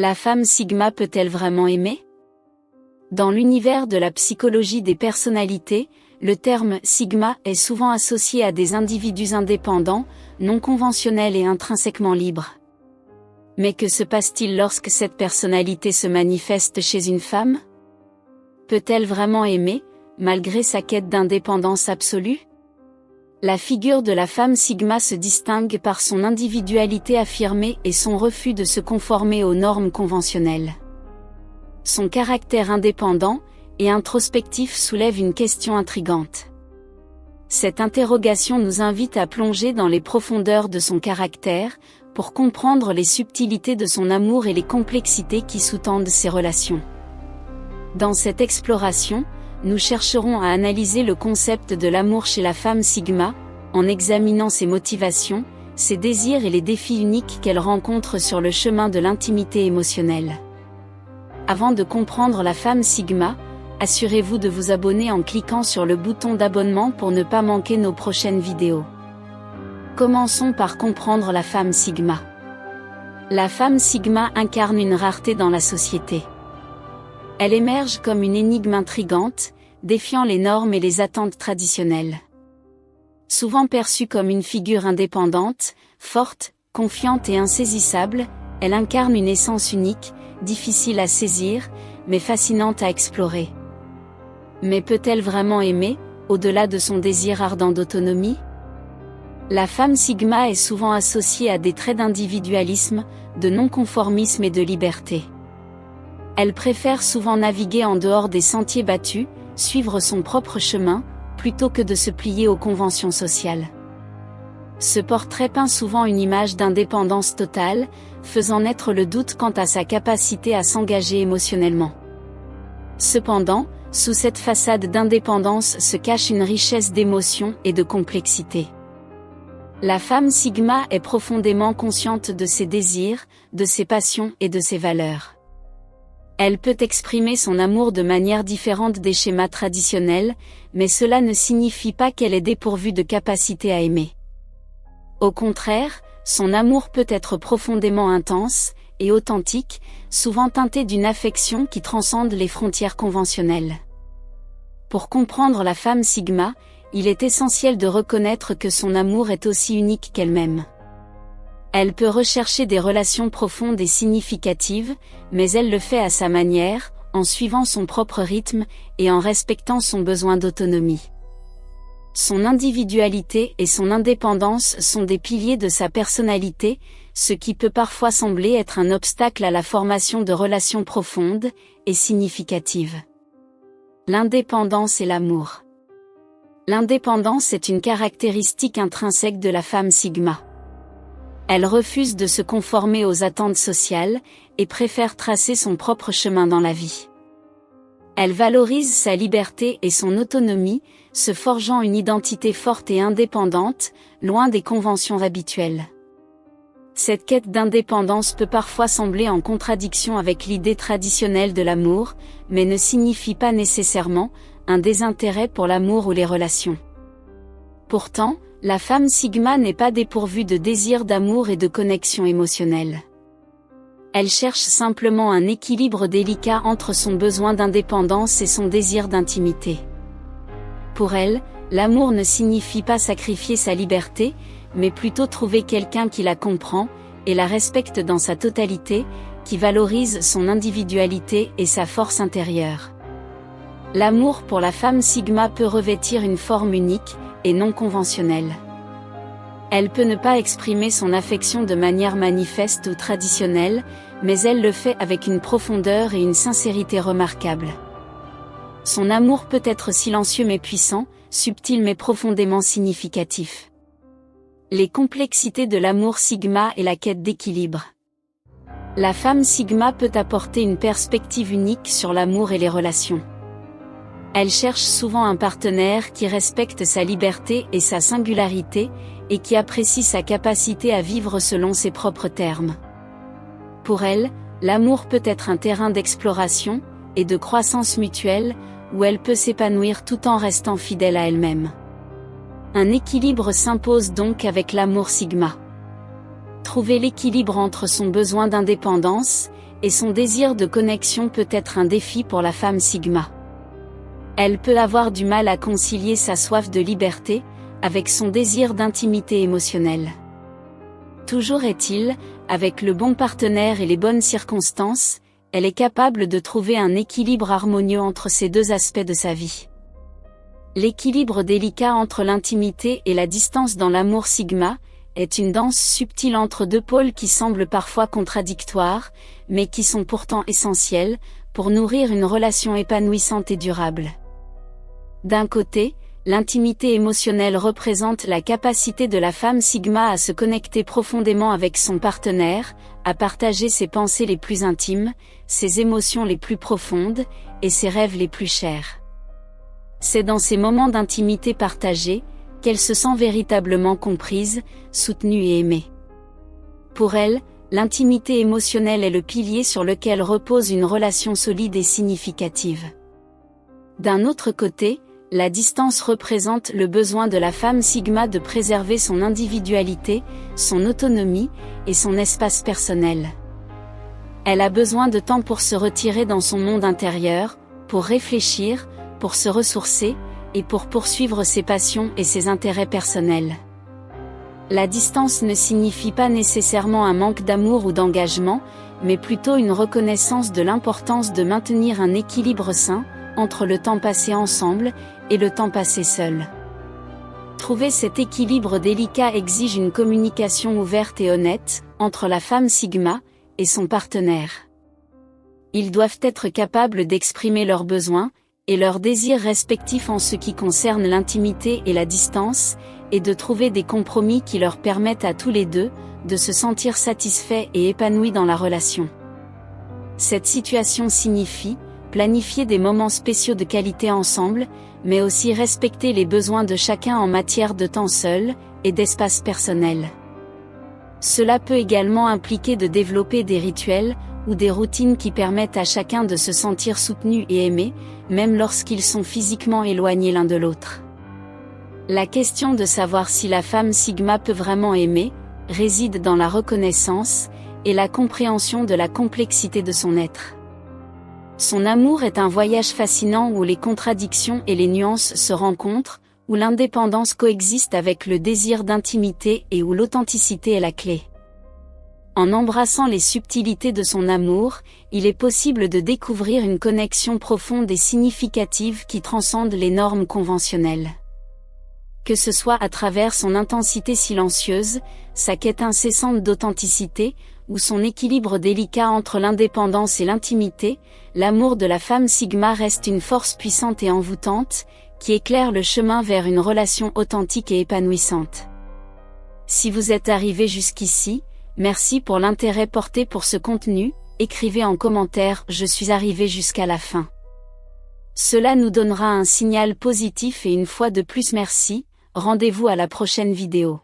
La femme Sigma peut-elle vraiment aimer? Dans l'univers de la psychologie des personnalités, le terme Sigma est souvent associé à des individus indépendants, non conventionnels et intrinsèquement libres. Mais que se passe-t-il lorsque cette personnalité se manifeste chez une femme? Peut-elle vraiment aimer, malgré sa quête d'indépendance absolue? La figure de la femme Sigma se distingue par son individualité affirmée et son refus de se conformer aux normes conventionnelles. Son caractère indépendant et introspectif soulève une question intrigante. Cette interrogation nous invite à plonger dans les profondeurs de son caractère, pour comprendre les subtilités de son amour et les complexités qui sous-tendent ses relations. Dans cette exploration, nous chercherons à analyser le concept de l'amour chez la femme Sigma, en examinant ses motivations, ses désirs et les défis uniques qu'elle rencontre sur le chemin de l'intimité émotionnelle. Avant de comprendre la femme Sigma, assurez-vous de vous abonner en cliquant sur le bouton d'abonnement pour ne pas manquer nos prochaines vidéos. Commençons par comprendre la femme Sigma. La femme Sigma incarne une rareté dans la société. Elle émerge comme une énigme intrigante, défiant les normes et les attentes traditionnelles. Souvent perçue comme une figure indépendante, forte, confiante et insaisissable, elle incarne une essence unique, difficile à saisir, mais fascinante à explorer. Mais peut-elle vraiment aimer, au-delà de son désir ardent d'autonomie? La femme Sigma est souvent associée à des traits d'individualisme, de non-conformisme et de liberté. Elle préfère souvent naviguer en dehors des sentiers battus, suivre son propre chemin, plutôt que de se plier aux conventions sociales. Ce portrait peint souvent une image d'indépendance totale, faisant naître le doute quant à sa capacité à s'engager émotionnellement. Cependant, sous cette façade d'indépendance se cache une richesse d'émotions et de complexité. La femme Sigma est profondément consciente de ses désirs, de ses passions et de ses valeurs. Elle peut exprimer son amour de manière différente des schémas traditionnels, mais cela ne signifie pas qu'elle est dépourvue de capacité à aimer. Au contraire, son amour peut être profondément intense et authentique, souvent teinté d'une affection qui transcende les frontières conventionnelles. Pour comprendre la femme Sigma, il est essentiel de reconnaître que son amour est aussi unique qu'elle-même. Elle peut rechercher des relations profondes et significatives, mais elle le fait à sa manière, en suivant son propre rythme et en respectant son besoin d'autonomie. Son individualité et son indépendance sont des piliers de sa personnalité, ce qui peut parfois sembler être un obstacle à la formation de relations profondes et significatives. L'indépendance et l'amour. L'indépendance est une caractéristique intrinsèque de la femme Sigma. Elle refuse de se conformer aux attentes sociales, et préfère tracer son propre chemin dans la vie. Elle valorise sa liberté et son autonomie, se forgeant une identité forte et indépendante, loin des conventions habituelles. Cette quête d'indépendance peut parfois sembler en contradiction avec l'idée traditionnelle de l'amour, mais ne signifie pas nécessairement un désintérêt pour l'amour ou les relations. Pourtant, la femme Sigma n'est pas dépourvue de désir d'amour et de connexion émotionnelle. Elle cherche simplement un équilibre délicat entre son besoin d'indépendance et son désir d'intimité. Pour elle, l'amour ne signifie pas sacrifier sa liberté, mais plutôt trouver quelqu'un qui la comprend, et la respecte dans sa totalité, qui valorise son individualité et sa force intérieure. L'amour pour la femme Sigma peut revêtir une forme unique, et non conventionnelle. Elle peut ne pas exprimer son affection de manière manifeste ou traditionnelle, mais elle le fait avec une profondeur et une sincérité remarquables. Son amour peut être silencieux mais puissant, subtil mais profondément significatif. Les complexités de l'amour Sigma et la quête d'équilibre. La femme Sigma peut apporter une perspective unique sur l'amour et les relations. Elle cherche souvent un partenaire qui respecte sa liberté et sa singularité, et qui apprécie sa capacité à vivre selon ses propres termes. Pour elle, l'amour peut être un terrain d'exploration et de croissance mutuelle, où elle peut s'épanouir tout en restant fidèle à elle-même. Un équilibre s'impose donc avec l'amour Sigma. Trouver l'équilibre entre son besoin d'indépendance et son désir de connexion peut être un défi pour la femme Sigma. Elle peut avoir du mal à concilier sa soif de liberté, avec son désir d'intimité émotionnelle. Toujours est-il, avec le bon partenaire et les bonnes circonstances, elle est capable de trouver un équilibre harmonieux entre ces deux aspects de sa vie. L'équilibre délicat entre l'intimité et la distance dans l'amour Sigma est une danse subtile entre deux pôles qui semblent parfois contradictoires, mais qui sont pourtant essentiels pour nourrir une relation épanouissante et durable. D'un côté, l'intimité émotionnelle représente la capacité de la femme Sigma à se connecter profondément avec son partenaire, à partager ses pensées les plus intimes, ses émotions les plus profondes, et ses rêves les plus chers. C'est dans ces moments d'intimité partagée, qu'elle se sent véritablement comprise, soutenue et aimée. Pour elle, l'intimité émotionnelle est le pilier sur lequel repose une relation solide et significative. D'un autre côté, la distance représente le besoin de la femme Sigma de préserver son individualité, son autonomie, et son espace personnel. Elle a besoin de temps pour se retirer dans son monde intérieur, pour réfléchir, pour se ressourcer, et pour poursuivre ses passions et ses intérêts personnels. La distance ne signifie pas nécessairement un manque d'amour ou d'engagement, mais plutôt une reconnaissance de l'importance de maintenir un équilibre sain, entre le temps passé ensemble, et le temps passé seul. Trouver cet équilibre délicat exige une communication ouverte et honnête, entre la femme Sigma, et son partenaire. Ils doivent être capables d'exprimer leurs besoins, et leurs désirs respectifs en ce qui concerne l'intimité et la distance, et de trouver des compromis qui leur permettent à tous les deux, de se sentir satisfaits et épanouis dans la relation. Cette situation signifie, planifier des moments spéciaux de qualité ensemble, mais aussi respecter les besoins de chacun en matière de temps seul, et d'espace personnel. Cela peut également impliquer de développer des rituels, ou des routines qui permettent à chacun de se sentir soutenu et aimé, même lorsqu'ils sont physiquement éloignés l'un de l'autre. La question de savoir si la femme Sigma peut vraiment aimer, réside dans la reconnaissance, et la compréhension de la complexité de son être. Son amour est un voyage fascinant où les contradictions et les nuances se rencontrent, où l'indépendance coexiste avec le désir d'intimité et où l'authenticité est la clé. En embrassant les subtilités de son amour, il est possible de découvrir une connexion profonde et significative qui transcende les normes conventionnelles. Que ce soit à travers son intensité silencieuse, sa quête incessante d'authenticité, ou son équilibre délicat entre l'indépendance et l'intimité, l'amour de la femme Sigma reste une force puissante et envoûtante, qui éclaire le chemin vers une relation authentique et épanouissante. Si vous êtes arrivé jusqu'ici, merci pour l'intérêt porté pour ce contenu, écrivez en commentaire « Je suis arrivé jusqu'à la fin ». Cela nous donnera un signal positif et une fois de plus merci, rendez-vous à la prochaine vidéo.